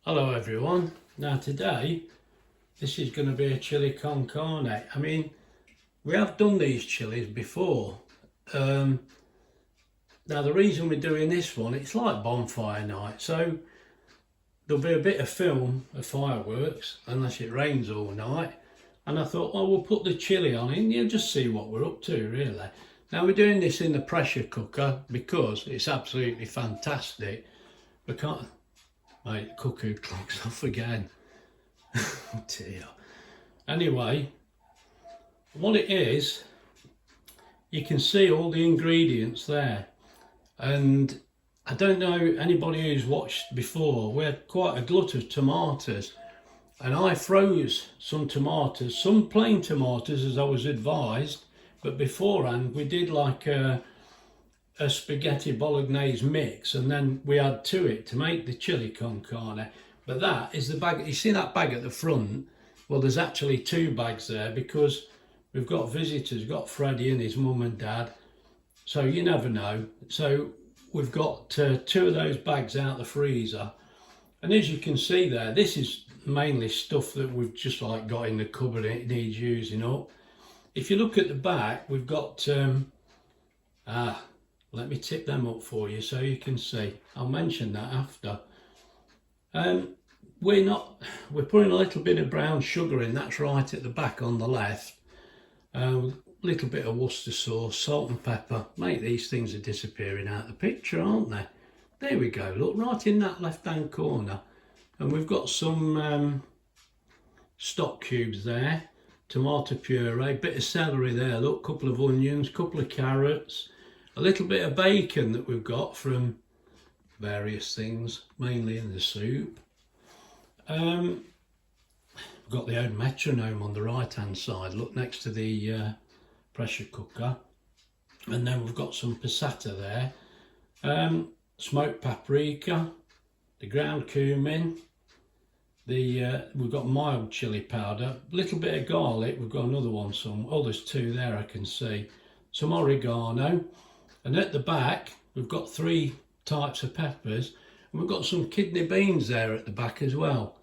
Hello everyone. Now today this is going to be a chili con carne. I mean, we have done these chilies before. Now the reason we're doing this one, it's like bonfire night, so there'll be a bit of film of fireworks unless it rains all night, and I thought, well, we'll put the chili on and you'll just see what we're up to really. Now we're doing this in the pressure cooker because it's absolutely fantastic. We can't... Mate, cuckoo clock's off again. Oh dear. Anyway, what it is, you can see all the ingredients there, and I don't know anybody who's watched before, we had quite a glut of tomatoes, and I froze some tomatoes, some plain tomatoes as I was advised, but beforehand we did like a spaghetti bolognese mix, and then we add to it to make the chili con carne. But that is the bag. You see that bag at the front? Well, there's actually two bags there because we've got visitors. We've got Freddie and his mum and dad, so you never know. So we've got two of those bags out the freezer, and as you can see there, this is mainly stuff that we've just like got in the cupboard. It needs using up. If you look at the back, we've got let me tip them up for you so you can see. I'll mention that after. We're putting a little bit of brown sugar in, that's right at the back on the left. A little bit of Worcester sauce, salt and pepper. Mate, these things are disappearing out of the picture, aren't they? There we go, look, right in that left hand corner. And we've got some stock cubes there, tomato puree, bit of celery there, look, couple of onions, couple of carrots, a little bit of bacon that we've got from various things, mainly in the soup. We've got the old metronome on the right hand side, look, next to the pressure cooker. And then we've got some passata there, smoked paprika, the ground cumin, we've got mild chili powder, a little bit of garlic, we've got another one, there's two there I can see, some oregano. And at the back, we've got three types of peppers, and we've got some kidney beans there at the back as well.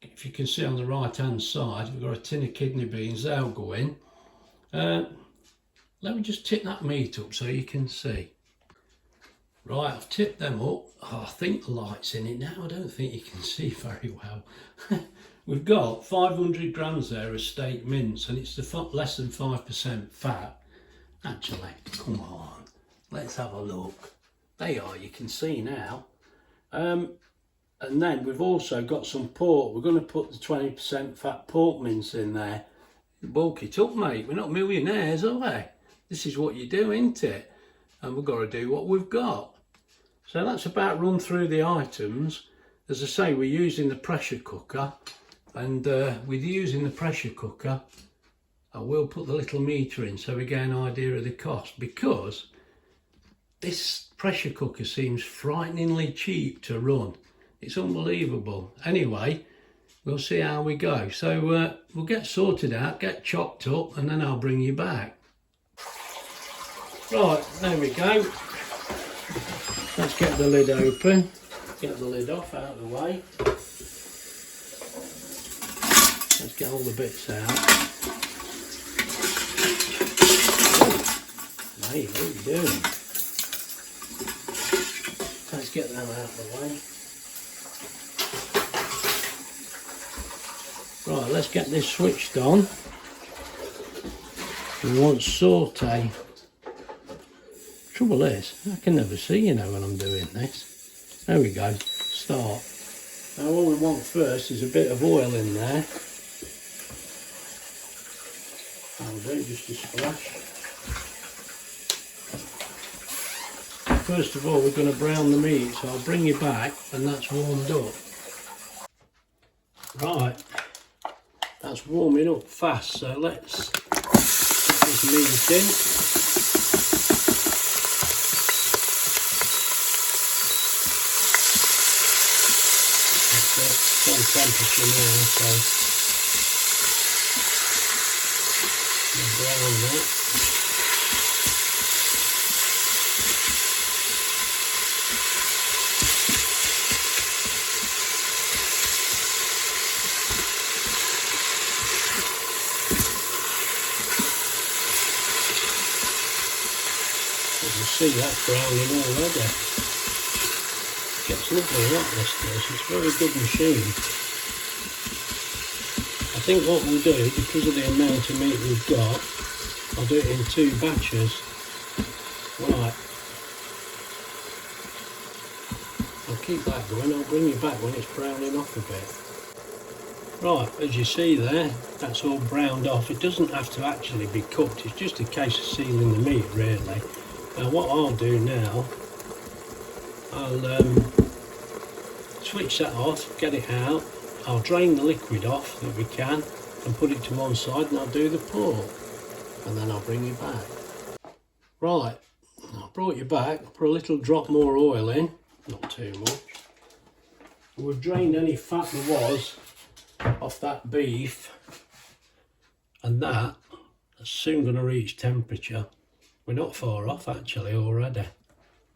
If you can see on the right hand side, we've got a tin of kidney beans, they'll go in. Let me just tip that meat up so you can see. Right, I've tipped them up. Oh, I think the light's in it now, I don't think you can see very well. We've got 500 grams there of steak mince, and it's the less than 5% fat. Actually, come on. Let's have a look. They are, you can see now. And then we've also got some pork. We're going to put the 20% fat pork mince in there. Bulk it up, mate. We're not millionaires, are we? This is what you do, isn't it? And we've got to do what we've got. So that's about run through the items. As I say, we're using the pressure cooker. And with using the pressure cooker, I will put the little meter in so we get an idea of the cost, because this pressure cooker seems frighteningly cheap to run. It's unbelievable. Anyway, we'll see how we go. So we'll get sorted out, get chopped up, and then I'll bring you back. Right, there we go. Let's get the lid open. Get the lid off out of the way. Let's get all the bits out. Hey, what are you doing? Let's get them out of the way. Right, let's get this switched on. We want saute. Trouble is, I can never see, when I'm doing this. There we go, start. Now what we want first is a bit of oil in there. I'll do just a splash. First of all, we're going to brown the meat, so I'll bring you back when that's warmed up. Right, that's warming up fast, so let's put this meat in. It's on temperature now, so we'll brown that. You see that's browning already. Gets lovely like this does. It's a very good machine. I think what we'll do, because of the amount of meat we've got, I'll do it in 2 batches. Right. I'll keep that going. I'll bring you back when it's browning off a bit. Right, as you see there, that's all browned off. It doesn't have to actually be cooked. It's just a case of sealing the meat, really. Now what I'll do now, I'll switch that off, get it out. I'll drain the liquid off that we can and put it to one side, and I'll do the pork, and then I'll bring you back. Right, I brought you back. Put a little drop more oil in, not too much. We've drained any fat there was off that beef, and that's soon going to reach temperature. We're not far off actually already.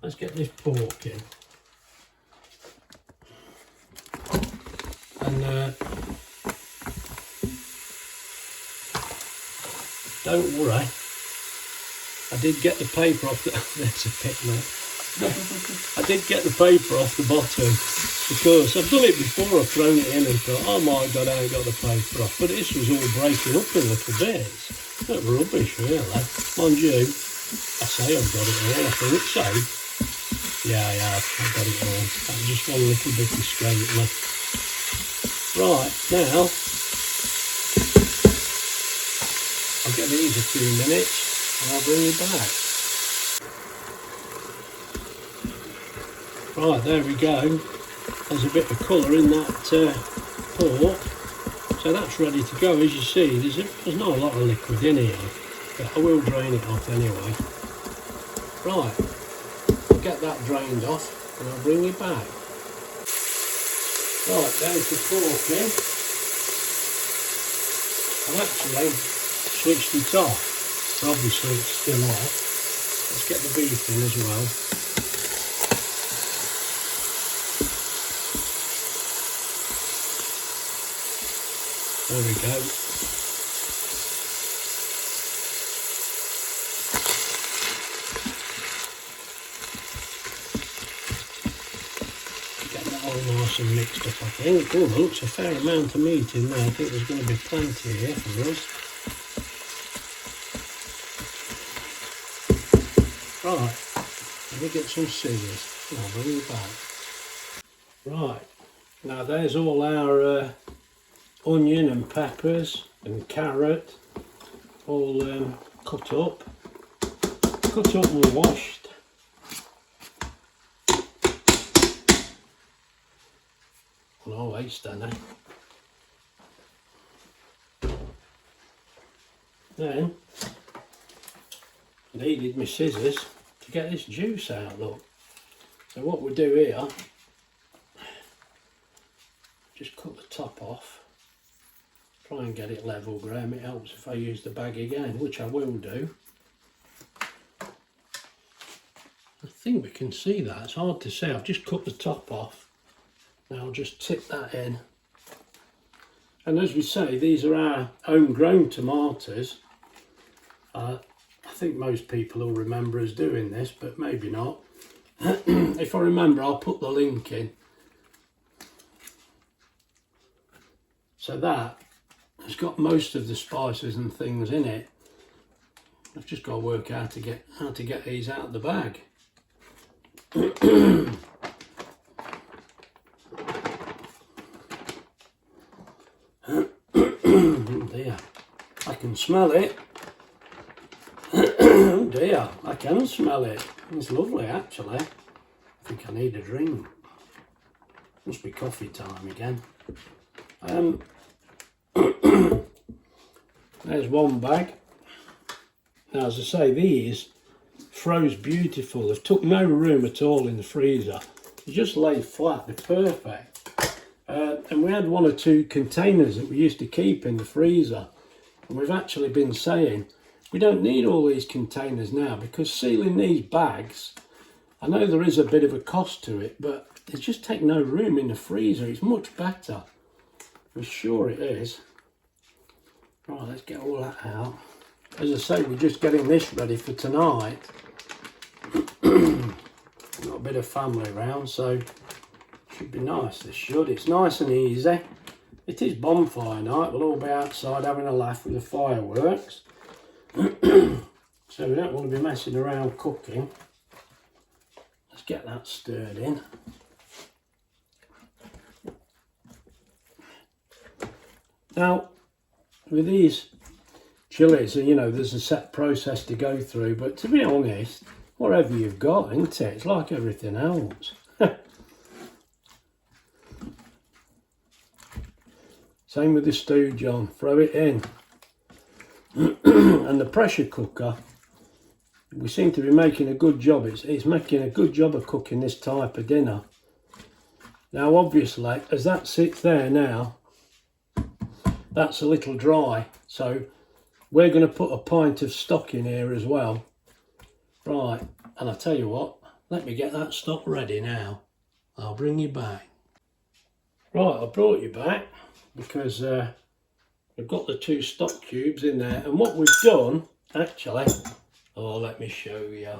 Let's get this pork in. And don't worry, I did get the paper off the, there's a pit there. I did get the paper off the bottom because I've done it before. I've thrown it in and thought, oh my god, I ain't got the paper off. But this was all breaking up in little bits. Bit rubbish really. Mind you, I say I've got it all, I think so. Yeah, I've got it all. That's just one little bit of scraping. Right, now I'll get these a few minutes and I'll bring you back. Right, there we go. There's a bit of colour in that pork, so that's ready to go. As you see, there's not a lot of liquid in here, but I will drain it off anyway. Right, I'll get that drained off and I'll bring you back. Right, there's the pork in. I've actually switched it off, so obviously it's still off. Let's get the beef in as well. There we go. Get that all nice and mixed up, I think. Oh, there looks a fair amount of meat in there. I think there's going to be plenty here for us. Right, let me get some scissors and I'll bring you back. Right, now there's all our onion and peppers and carrot all cut up and washed. No waste any. Then I needed my scissors to get this juice out, look. So what we do here, just cut the top off. Try and get it level, Graham. It helps if I use the bag again, which I will do. I think we can see that. It's hard to see. I've just cut the top off. Now I'll just tip that in. And as we say, these are our homegrown tomatoes. I think most people will remember us doing this, but maybe not. If I remember, I'll put the link in. So that has got most of the spices and things in it. I've just got to work out how to get these out of the bag. Oh dear, I can smell it. Oh dear, I can smell it. It's lovely actually. I think I need a drink. Must be coffee time again. There's one bag. Now as I say, these froze beautiful. They've took no room at all in the freezer. They just lay flat, they're perfect. And we had 1 or 2 containers that we used to keep in the freezer. And we've actually been saying, we don't need all these containers now, because sealing these bags, I know there is a bit of a cost to it, but they just take no room in the freezer. It's much better. I'm sure it is. Right, let's get all that out. As I say, we're just getting this ready for tonight. a bit of family round, so should be nice. This should. It's nice and easy. It is bonfire night. We'll all be outside having a laugh with the fireworks. So we don't want to be messing around cooking. Let's get that stirred in. Now, with these chilies, you know, there's a set process to go through, but to be honest, whatever you've got, isn't it? It's like everything else. Same with the stew, John. Throw it in. And the pressure cooker, we seem to be making a good job. It's making a good job of cooking this type of dinner. Now, obviously, as that sits there now, that's a little dry. So we're going to put a pint of stock in here as well. Right, and I'll tell you what, let me get that stock ready now. I'll bring you back. Right, I brought you back because we've got the 2 stock cubes in there, and what we've done, actually, oh, let me show you.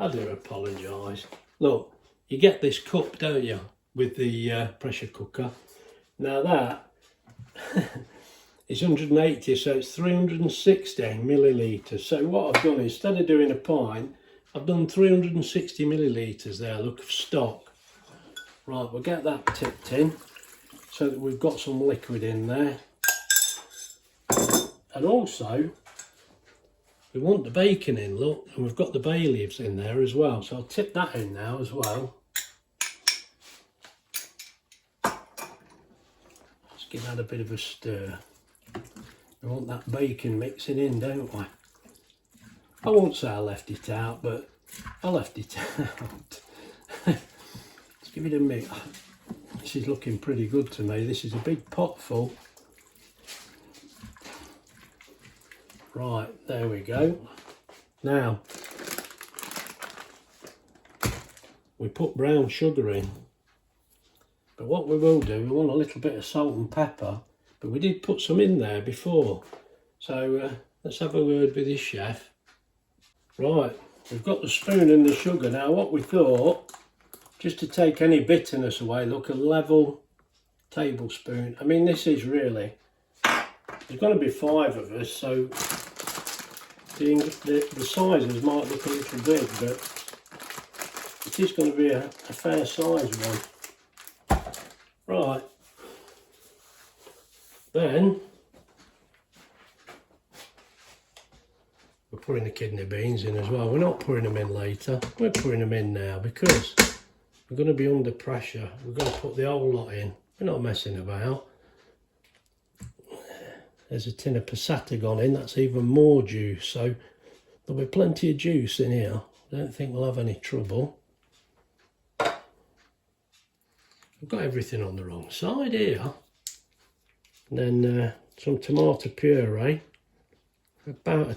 I do apologise. Look, you get this cup, don't you, with the pressure cooker. Now that is 180, so it's 360 millilitres. So what I've done, instead of doing a pint, I've done 360 millilitres there, look, of stock. Right, we'll get that tipped in so that we've got some liquid in there. And also, we want the bacon in, look, and we've got the bay leaves in there as well. So I'll tip that in now as well. Let's give that a bit of a stir. We want that bacon mixing in, don't we? I won't say I left it out, but I left it out. Let's give it a mix. This is looking pretty good to me. This is a big pot full. Right, there we go. Now, we put brown sugar in. But what we will do, we want a little bit of salt and pepper. But we did put some in there before. So let's have a word with this chef. Right, we've got the spoon and the sugar. Now what we thought, just to take any bitterness away, look, a level tablespoon. I mean, this is really, there's going to be 5 of us, so the sizes might look a little big, but it is going to be a fair size one. Right, then we're putting the kidney beans in as well. We're not putting them in later, we're putting them in now because we're going to be under pressure. We're going to put the whole lot in, we're not messing about. There's a tin of passata gone in, that's even more juice, so there'll be plenty of juice in here. I don't think we'll have any trouble. I've got everything on the wrong side here. And then some tomato puree, about a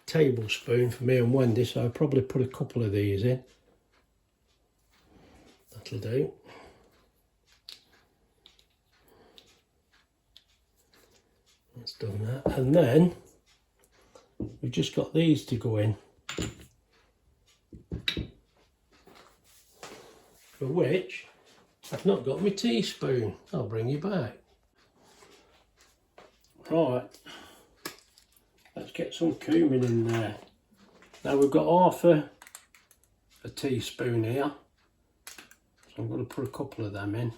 tablespoon for me and Wendy, so I'll probably put a couple of these in. That'll do. That's done that, and then we've just got these to go in, for which I've not got my teaspoon. I'll bring you back. Right, let's get some cumin in there. Now we've got half a teaspoon here, so I'm going to put a couple of them in.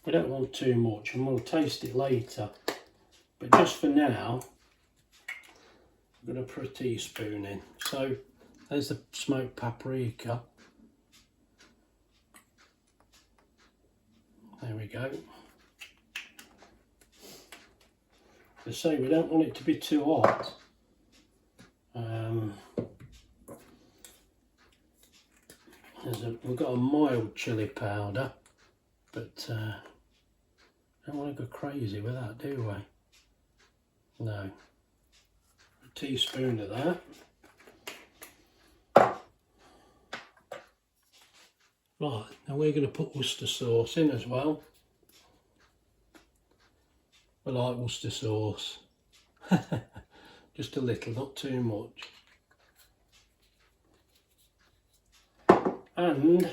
We don't want too much, and we'll taste it later. But just for now, I'm going to put a teaspoon in. So there's the smoked paprika. There we go. As I say, we don't want it to be too hot. We've got a mild chilli powder, but don't want to go crazy with that, do we? No. A teaspoon of that. Right, now we're going to put Worcester sauce in as well. like Worcester sauce. Just a little, not too much. And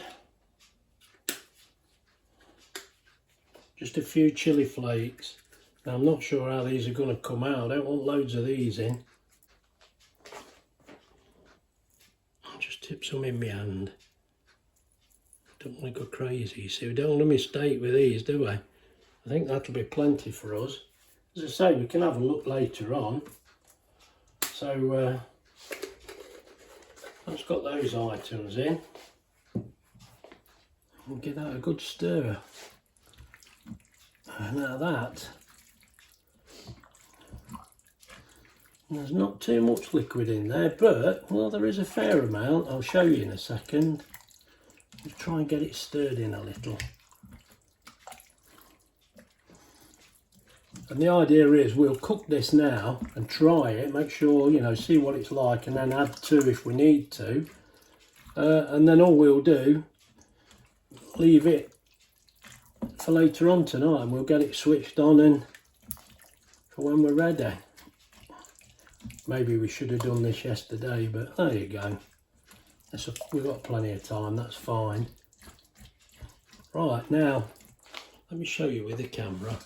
just a few chilli flakes. Now I'm not sure how these are going to come out. I don't want loads of these in. I'll just tip some in my hand. Don't want to go crazy, see, we don't want a mistake with these, do we? I think that'll be plenty for us. As I say, we can have a look later on. So let's got those items in. We'll give that a good stir. Now that, there's not too much liquid in there, but, well, there is a fair amount. I'll show you in a second. Just try and get it stirred in a little. And the idea is we'll cook this now and try it, make sure, you know, see what it's like, and then add to if we need to. And then all we'll do, leave it for later on tonight, and we'll get it switched on and for when we're ready. Maybe we should have done this yesterday, but there you go. We've got plenty of time, that's fine. Right, now let me show you with the camera.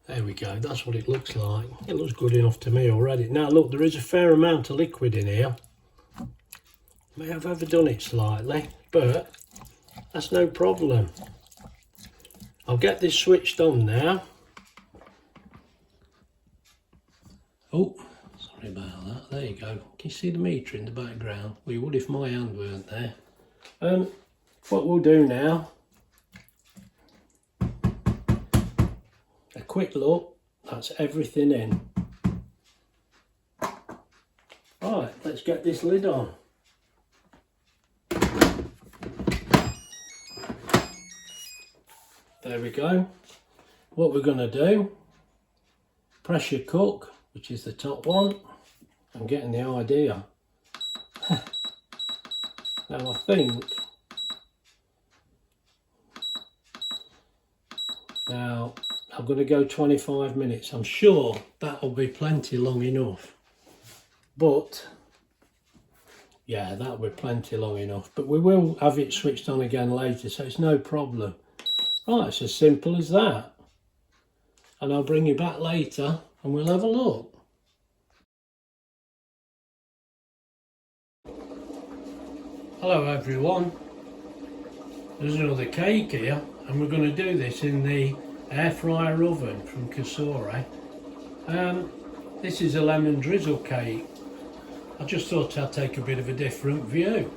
There we go, that's what it looks like. It looks good enough to me already. Now look, there is a fair amount of liquid in here. May have overdone it slightly, but that's no problem. I'll get this switched on now. Oh, sorry about that. There you go. Can you see the meter in the background? Well, you would if my hand weren't there. What we'll do now, a quick look. That's everything in. Right, let's get this lid on. There we go. What we're going to do, pressure cook, which is the top one. I'm getting the idea. Now I think, now I'm going to go 25 minutes. I'm sure that'll be plenty long enough. But yeah, that'll be plenty long enough. But we will have it switched on again later, so it's no problem. Right, it's as simple as that. And I'll bring you back later and we'll have a look. Hello everyone. There's another cake here, and we're going to do this in the air fryer oven from Kasore. This is a lemon drizzle cake. I just thought I'd take a bit of a different view.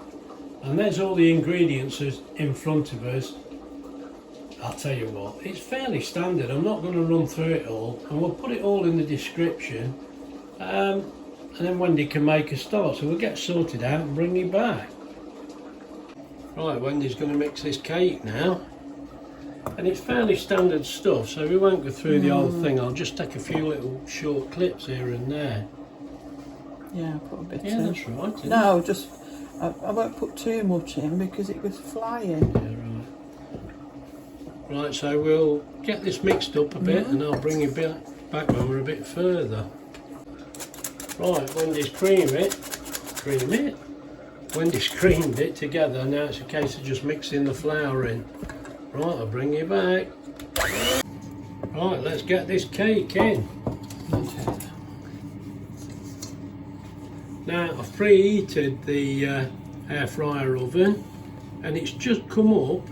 And there's all the ingredients in front of us. I'll tell you what, it's fairly standard. I'm not going to run through it all, and we'll put it all in the description. And then Wendy can make a start, so we'll get sorted out and bring you back. Right, Wendy's going to mix this cake now. And it's fairly standard stuff, so we won't go through the whole thing. I'll just take a few little short clips here and there. Yeah, put a bit Yeah, in. that's right. No, just, I won't put too much in because it was flying. Yeah, right. Right, so we'll get this mixed up a bit and I'll bring you back when we're a bit further. Right, Wendy's creamed it together. Now it's a case of just mixing the flour in. Right, I'll bring you back. Right, let's get this cake in. Okay. Now I've preheated the air fryer oven and it's just come up.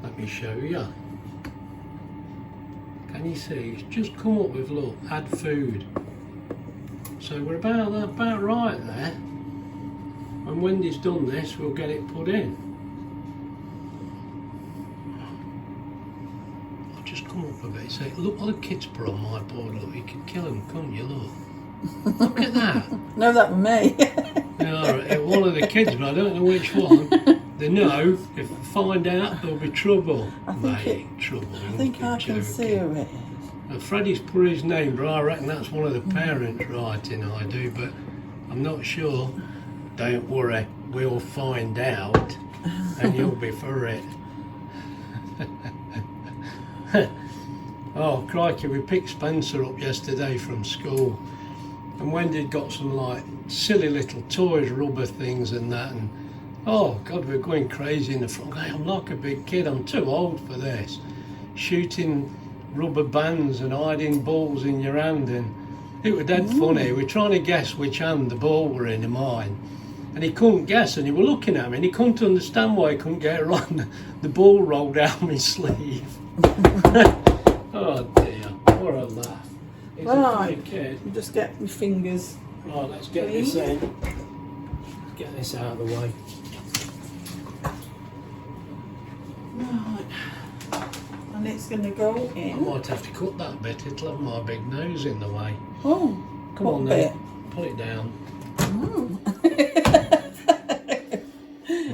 Let me show you. Can you see? It's just come up with, look, add food. So we're about right there. And when Wendy's done this, we'll get it put in. I'll just come up a bit. Say, look what the kids put on my board. Look, you can kill them, can't you? Look. Look at that. No, that was me. Yeah, one of the kids, but I don't know which one. They know if I find out, there'll be trouble. I think I can see who it is. Now, Freddie's put his name, but I reckon that's one of the parents writing, I do, but I'm not sure. Don't worry, we'll find out, and you'll be for it. Oh crikey, we picked Spencer up yesterday from school, and Wendy got some like silly little toys, rubber things and that, and oh God, we're going crazy in the front. I'm like a big kid, I'm too old for this. Shooting rubber bands and hiding balls in your hand, and it was dead funny. We're trying to guess which hand the ball were in mine, and he couldn't guess, and he were looking at me and he couldn't understand why he couldn't get it right. The ball rolled down my sleeve. Oh dear, what a laugh. He's a funny kid. You just get your fingers. Right, let's get this in. Get this out of the way. Right. And it's going to go I in. might have to cut that bit, it'll have my big nose in the way. Oh, Come on then, pull it down. Oh.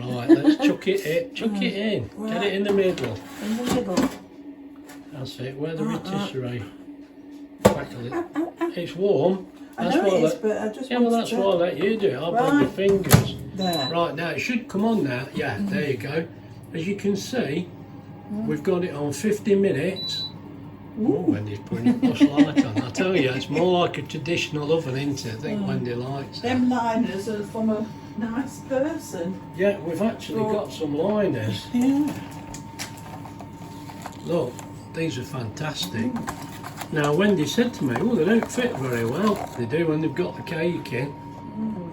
Right, let's chuck it in. Chuck it in. Right. Get it in the middle. In the middle. That's it. Where the rotisserie. Back a little. It's warm. That's I know why it is, but I just yeah, well, wanted that's to... why I let you do it. I'll bend my fingers. There. Right, now it should come on now. Yeah, there you go. As you can see, we've got it on 50 minutes. Oh, Wendy's putting a bush light on. I tell you, it's more like a traditional oven, isn't it? I think Wendy likes it. Them liners are from a nice person. Yeah, we've actually got some liners. Yeah. Look, these are fantastic. Now, Wendy said to me, oh, they don't fit very well. They do when they've got the cake in.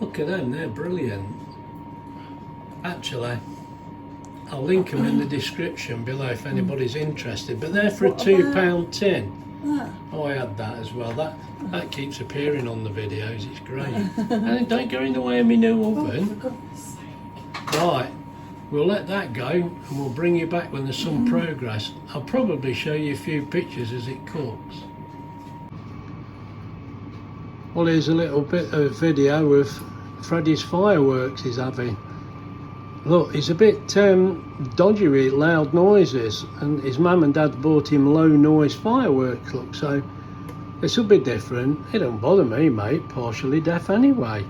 Look at them, they're brilliant. Actually, I'll link them in the description below if anybody's interested. But they're for a £2 tin. Oh, I had that as well. That keeps appearing on the videos. It's great. And don't go in the way of my new oven. For goodness sake. Right, we'll let that go and we'll bring you back when there's some progress. I'll probably show you a few pictures as it cooks. Well, here's a little bit of video of Freddie's fireworks he's having. Look, he's a bit dodgy with loud noises, and his mum and dad bought him low noise fireworks, look, so this will be different. It don't bother me, mate, partially deaf anyway.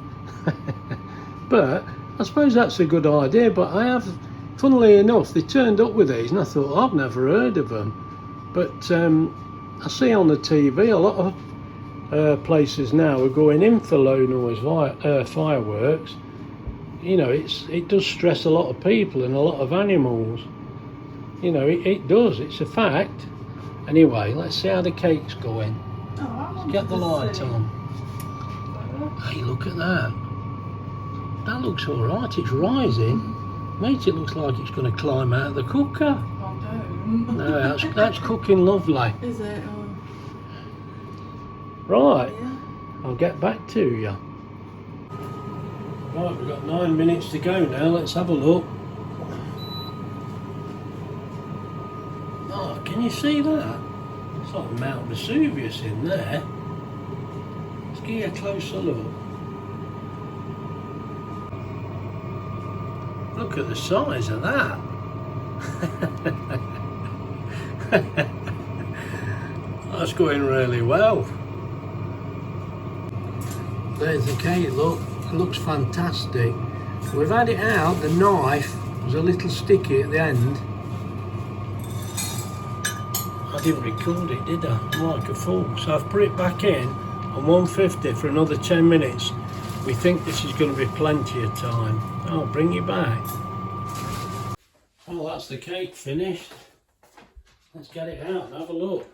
But I suppose that's a good idea, but I have, funnily enough, they turned up with these and I thought, I've never heard of them. But I see on the TV a lot of places now are going in for low noise fireworks. You know, it does stress a lot of people and a lot of animals. You know, it does, it's a fact. Anyway, let's see how the cake's going. Let's get the light on. Hey, look at that. That looks alright, it's rising. Mate, it looks like it's going to climb out of the cooker. Oh, don't. No, that's cooking lovely. Is it? Right, Yeah. I'll get back to you. Right, we've got 9 minutes to go now, let's have a look. Oh, can you see that? It's like Mount Vesuvius in there. Let's give you a closer look. Look at the size of that. That's going really well. There's the cake, look. It looks fantastic. We've had it out, the knife was a little sticky at the end. I didn't record it, did I? I'm like a fool. So I've put it back in on 150 for another 10 minutes. We think this is going to be plenty of time. I'll bring you back. Well, that's the cake finished. Let's get it out and have a look.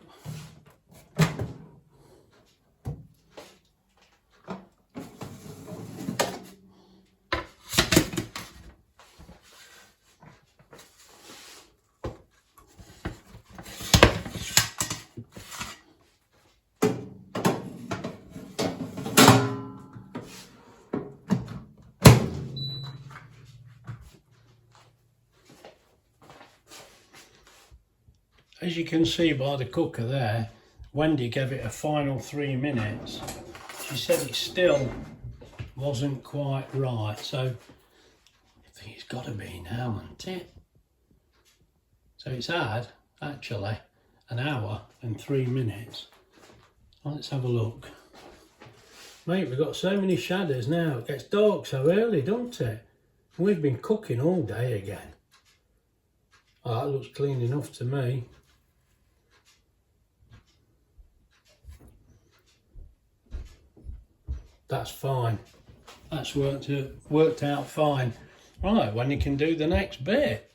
As you can see by the cooker there, Wendy gave it a final 3 minutes. She said it still wasn't quite right, so I think it's got to be now, hasn't it? So it's had, actually, an hour and 3 minutes. Well, let's have a look. Mate, we've got so many shadows now. It gets dark so early, don't it? We've been cooking all day again. Oh, that looks clean enough to me. That's fine. That's worked out fine. Right, when you can do the next bit.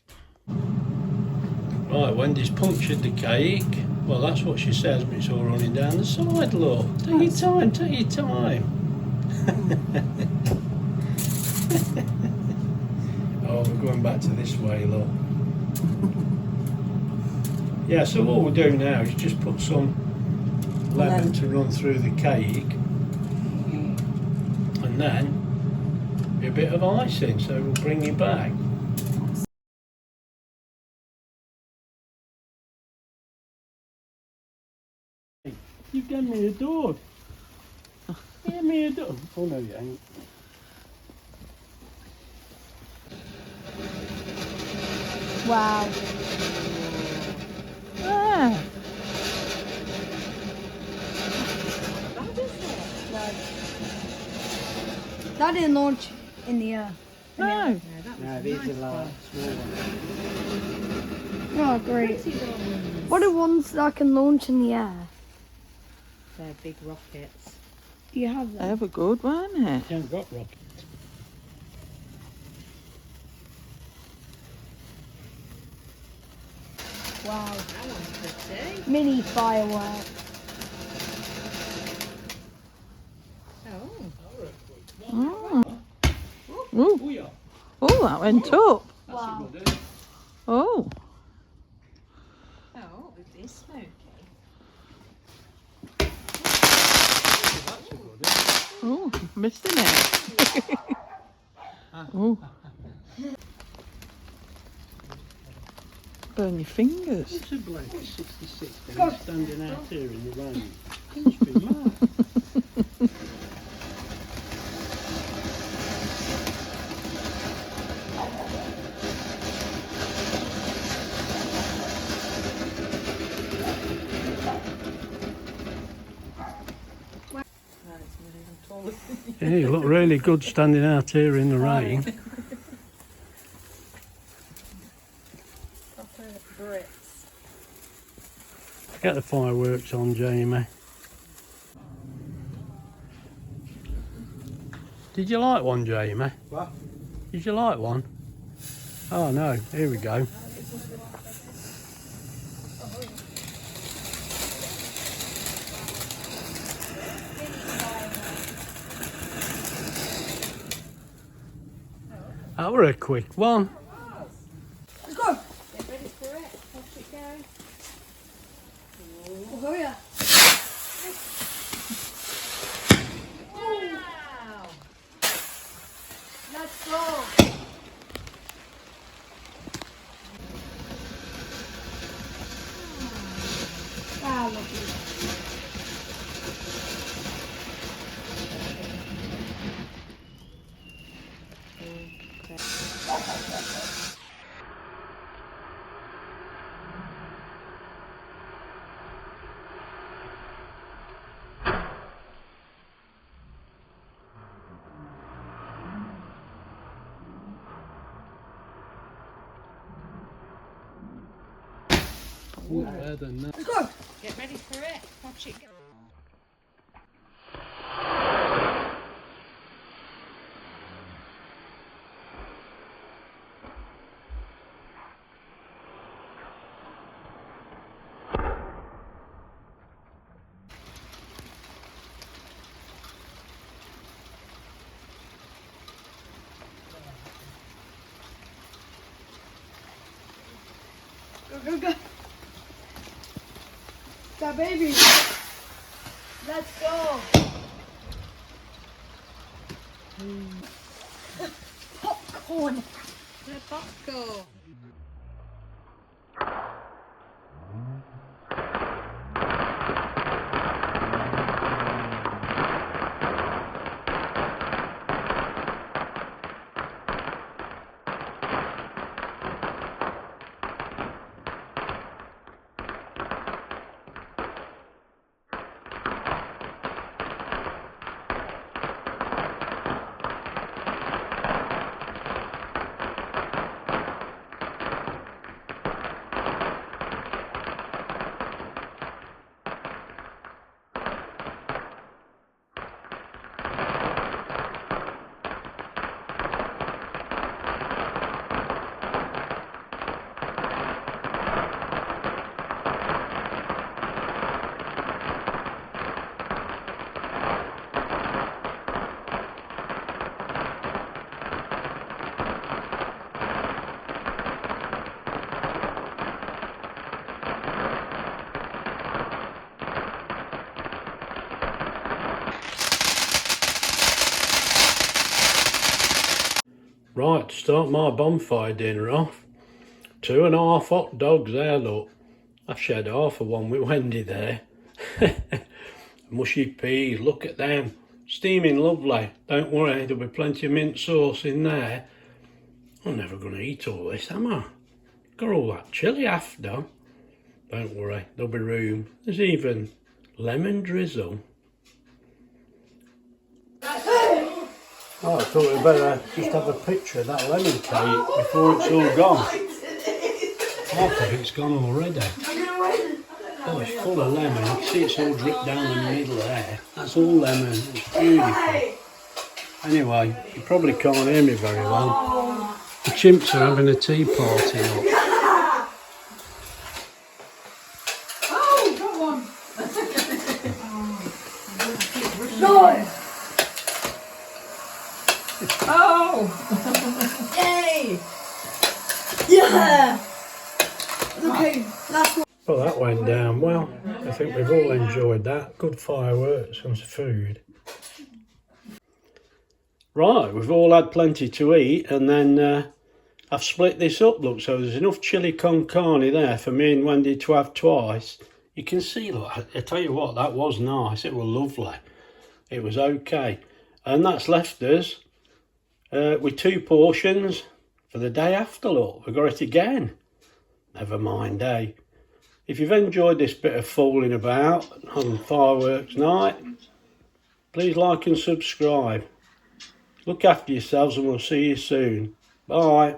Right, Wendy's punctured the cake. Well, that's what she says, but it's all running down the side, look. Take your time, take your time. Oh, we're going back to this way, look. Yeah, so what we'll do now is just put some lemon to run through the cake. And then a bit of icing, so we'll bring you back. You gave me a dog. You gave me a dog. Oh no, you ain't. Wow. Ah. That didn't launch in the air. No. No, these are like small ones. Oh, great. What are ones that can launch in the air? They're big rockets. Do you have They them? have a good one, eh? You haven't got rockets. Wow. That one's pretty. Mini firework. Oh. Oh. Oh Ooh. yeah, Oh, that went up. that's Wow. a good. Oh. Oh, it is smoky. That's a good. Oh, missing it. Oh. Burn your fingers. What's a bloke 66 and he's standing out here in the rain? He must be mad. Yeah, you look really good standing out here in the rain. Get the fireworks on, Jamie. Did you like one, Jamie? What? Did you like one? Oh no, here we go. That were a quick one. Let's go. Get ready for it. Watch it go. Oh, hurry up. Wow. Let's go. Wow, look at it. Better than that. Let's go. Get ready for it. Watch it go. Go, go, go. Go, baby. Let's go. Popcorn. The popcorn. Right, to start my bonfire dinner off, 2.5 hot dogs there, look. I've shared half of one with Wendy there. Mushy peas, look at them. Steaming lovely. Don't worry, there'll be plenty of mint sauce in there. I'm never going to eat all this, am I? Got all that chilli after. Don't worry, there'll be room. There's even lemon drizzle. Oh, I thought we'd better just have a picture of that lemon cake before it's all gone. Half of it's gone already. Oh, it's full of lemon. You can see it's all dripped down the middle there. That's all lemon. It's beautiful. Anyway, you probably can't hear me very well. The chimps are having a tea party. Look. Oh, got one. No! Oh! Yay! Yeah! Okay, last one. Well, that went down well. I think we've all enjoyed that. Good fireworks and food. Right, we've all had plenty to eat, and then I've split this up, look, so there's enough chili con carne there for me and Wendy to have twice. You can see, look, I tell you what, that was nice. It was lovely. It was okay. And that's left us with 2 portions for the day after, look. We got it again. Never mind, eh? If you've enjoyed this bit of fooling about on fireworks night, please like and subscribe. Look after yourselves and we'll see you soon. Bye.